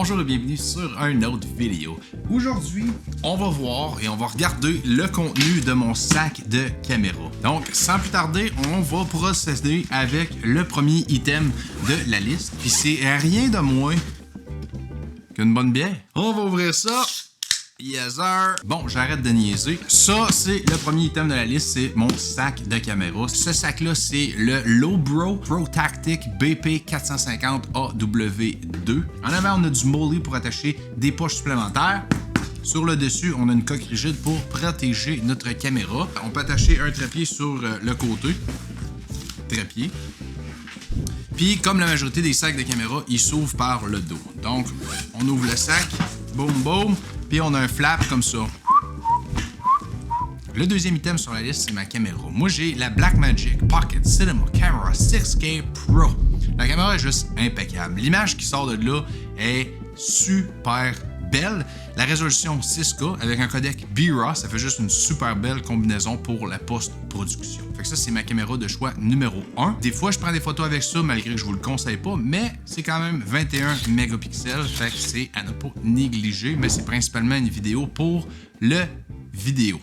Bonjour et bienvenue sur un autre vidéo. Aujourd'hui, on va voir et on va regarder le contenu de mon sac de caméra. Donc, sans plus tarder, on va procéder avec le premier item de la liste. Puis c'est rien de moins qu'une bonne bière. On va ouvrir ça. Yes sir. Bon, j'arrête de niaiser. Ça, c'est le premier item de la liste, c'est mon sac de caméra. Ce sac-là, c'est le Lowbro Pro Tactic BP 450 AW2. En avant, on a du molly pour attacher des poches supplémentaires. Sur le dessus, on a une coque rigide pour protéger notre caméra. On peut attacher un trépied sur le côté. Trépied. Puis, comme la majorité des sacs de caméra, ils s'ouvrent par le dos. Donc, on ouvre le sac. Boum, boum. Puis on a un flap comme ça. Le deuxième item sur la liste, c'est ma caméra. Moi, j'ai la Blackmagic Pocket Cinema Camera 6K Pro. La caméra est juste impeccable. L'image qui sort de là est super belle. La résolution 6K avec un codec B-RAW, ça fait juste une super belle combinaison pour la post-production. Fait que ça, c'est ma caméra de choix numéro 1. Des fois, je prends des photos avec ça, malgré que je vous le conseille pas, mais c'est quand même 21 mégapixels, fait que c'est à ne pas négliger, mais c'est principalement une vidéo pour le vidéo.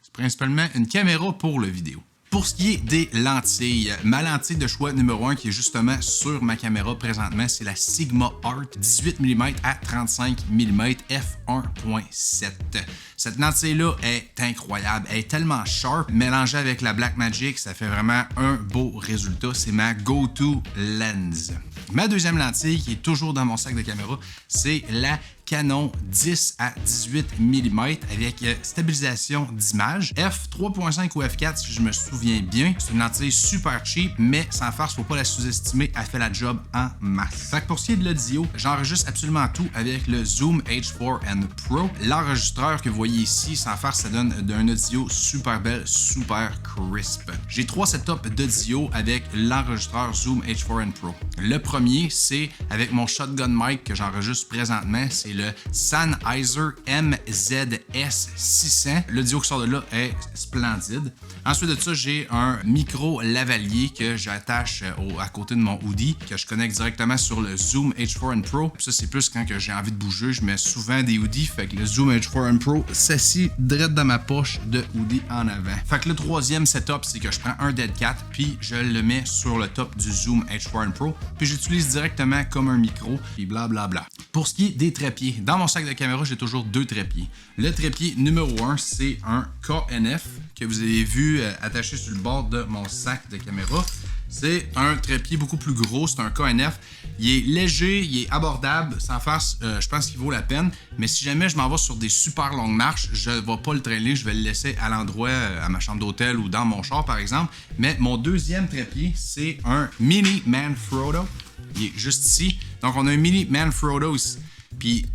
C'est principalement une caméra pour le vidéo. Pour ce qui est des lentilles, ma lentille de choix numéro 1 qui est justement sur ma caméra présentement, c'est la Sigma Art 18 mm à 35 mm f1.7. Cette lentille-là est incroyable, elle est tellement sharp, mélangée avec la Blackmagic, ça fait vraiment un beau résultat. C'est ma go-to lens. Ma deuxième lentille qui est toujours dans mon sac de caméra, c'est la Canon 10 à 18 mm avec stabilisation d'image. F3.5 ou F4 si je me souviens bien. C'est une lentille super cheap, mais sans farce, faut pas la sous-estimer, elle fait la job en masse. Fait que pour ce qui est de l'audio, j'enregistre absolument tout avec le Zoom H4n Pro. L'enregistreur que vous voyez ici, sans farce, ça donne un audio super belle, super crisp. J'ai 3 setups d'audio avec l'enregistreur Zoom H4n Pro. Le premier, c'est avec mon shotgun mic que j'enregistre présentement, c'est le Sennheiser MZS600. L'audio qui sort de là est splendide. Ensuite de ça, j'ai un micro lavalier que j'attache à côté de mon hoodie, que je connecte directement sur le Zoom H4n Pro. Puis ça, c'est plus quand j'ai envie de bouger. Je mets souvent des hoodies, fait que le Zoom H4n Pro s'assit direct dans ma poche de hoodie en avant. Fait que le troisième setup, c'est que je prends un Dead Cat, puis je le mets sur le top du Zoom H4n Pro, puis j'utilise directement comme un micro, puis blablabla. Pour ce qui est des trépieds, dans mon sac de caméra, j'ai toujours 2 trépieds. Le trépied numéro 1, c'est un KNF que vous avez vu attaché sur le bord de mon sac de caméra. C'est un trépied beaucoup plus gros, c'est un KNF. Il est léger, il est abordable, sans farce, je pense qu'il vaut la peine. Mais si jamais je m'en vais sur des super longues marches, je ne vais pas le traîner, je vais le laisser à l'endroit, à ma chambre d'hôtel ou dans mon char par exemple. Mais mon deuxième trépied, c'est un Mini Manfrotto. Il est juste ici. Donc on a un Mini Manfrotto ici. Puis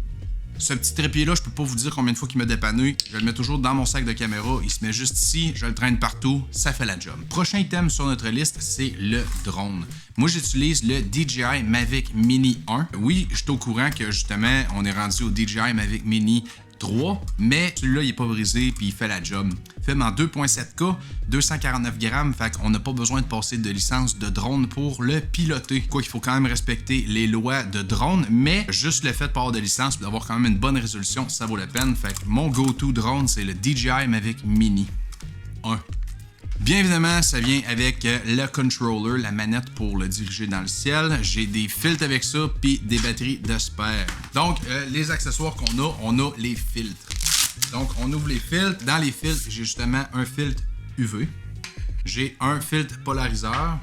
ce petit trépied-là, je peux pas vous dire combien de fois qu'il m'a dépanné. Je le mets toujours dans mon sac de caméra. Il se met juste ici, je le traîne partout, ça fait la job. Prochain item sur notre liste, c'est le drone. Moi, j'utilise le DJI Mavic Mini 1. Oui, je suis au courant que justement, on est rendu au DJI Mavic Mini 3, mais celui-là, il est pas brisé puis il fait la job. Film en 2.7K, 249 grammes, fait qu'on n'a pas besoin de passer de licence de drone pour le piloter. Quoi qu'il faut quand même respecter les lois de drone, mais juste le fait de pas avoir de licence et d'avoir quand même une bonne résolution, ça vaut la peine. Fait que mon go-to drone, c'est le DJI Mavic Mini 1. Bien évidemment, ça vient avec le controller, la manette pour le diriger dans le ciel. J'ai des filtres avec ça, puis des batteries de spare. Donc, les accessoires qu'on a, on a les filtres. Donc, on ouvre les filtres. Dans les filtres, j'ai justement un filtre UV. J'ai un filtre polarizer.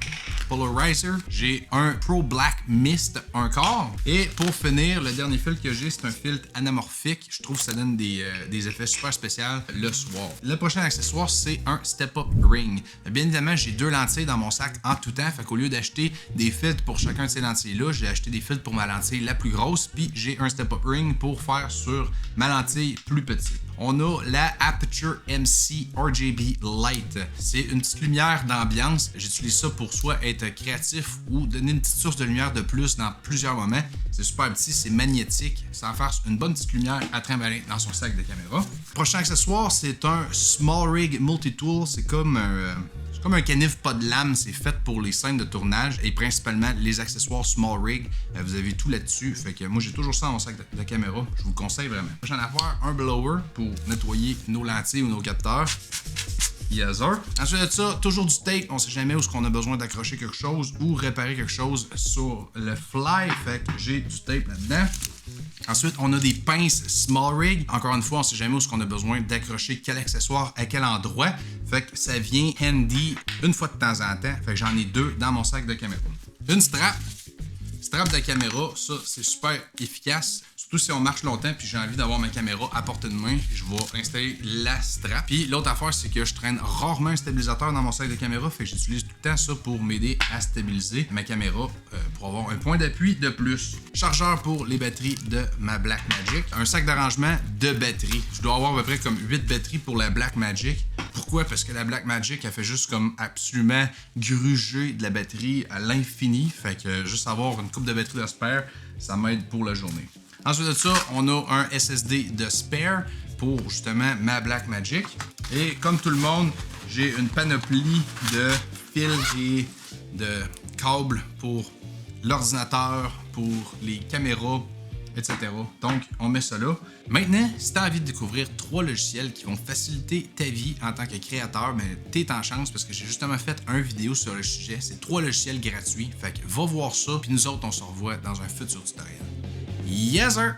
J'ai un Pro Black Mist, un quart. Et pour finir, le dernier filtre que j'ai, c'est un filtre anamorphique. Je trouve que ça donne des effets super spéciaux le soir. Le prochain accessoire, c'est un Step-Up Ring. Bien évidemment, j'ai 2 lentilles dans mon sac en tout temps. Fait qu'au lieu d'acheter des filtres pour chacun de ces lentilles-là, j'ai acheté des filtres pour ma lentille la plus grosse. Puis j'ai un Step-Up Ring pour faire sur ma lentille plus petite. On a la Aputure MC RGB Light. C'est une petite lumière d'ambiance. J'utilise ça pour soit être créatif ou donner une petite source de lumière de plus dans plusieurs moments. C'est super petit, c'est magnétique. Ça en fait une bonne petite lumière à trimballer dans son sac de caméra. Prochain accessoire, c'est un Small Rig Multi-Tool. C'est comme un comme un canif pas de lame, c'est fait pour les scènes de tournage et principalement les accessoires Small Rig. Vous avez tout là-dessus. Fait que moi, j'ai toujours ça dans mon sac de caméra. Je vous le conseille vraiment. J'en ai à faire un blower pour nettoyer nos lentilles ou nos capteurs. Yes, sir. Ensuite de ça, toujours du tape. On sait jamais où est-ce qu'on a besoin d'accrocher quelque chose ou réparer quelque chose sur le fly. Fait que j'ai du tape là-dedans. Ensuite, on a des pinces Small Rig. Encore une fois, on sait jamais où est-ce qu'on a besoin d'accrocher quel accessoire à quel endroit. Fait que ça vient handy une fois de temps en temps. Fait que j'en ai 2 dans mon sac de caméra. Une strap. Strap de caméra, ça c'est super efficace. Surtout si on marche longtemps puis j'ai envie d'avoir ma caméra à portée de main, je vais installer la strap. Puis l'autre affaire, c'est que je traîne rarement un stabilisateur dans mon sac de caméra, fait que j'utilise tout le temps ça pour m'aider à stabiliser ma caméra pour avoir un point d'appui de plus. Chargeur pour les batteries de ma Blackmagic. Un sac d'arrangement de batteries. Je dois avoir à peu près comme 8 batteries pour la Blackmagic. Pourquoi? Parce que la Blackmagic, elle fait juste comme absolument gruger de la batterie à l'infini. Fait que juste avoir une coupe de batterie de spare, ça m'aide pour la journée. Ensuite de ça, on a un SSD de spare pour justement ma Blackmagic. Et comme tout le monde, j'ai une panoplie de fils et de câbles pour l'ordinateur, pour les caméras, etc. Donc, on met ça là. Maintenant, si tu as envie de découvrir 3 logiciels qui vont faciliter ta vie en tant que créateur, ben, t'es en chance parce que j'ai justement fait une vidéo sur le sujet. C'est 3 logiciels gratuits. Fait que va voir ça, puis nous autres, on se revoit dans un futur tutoriel. Yes, sir!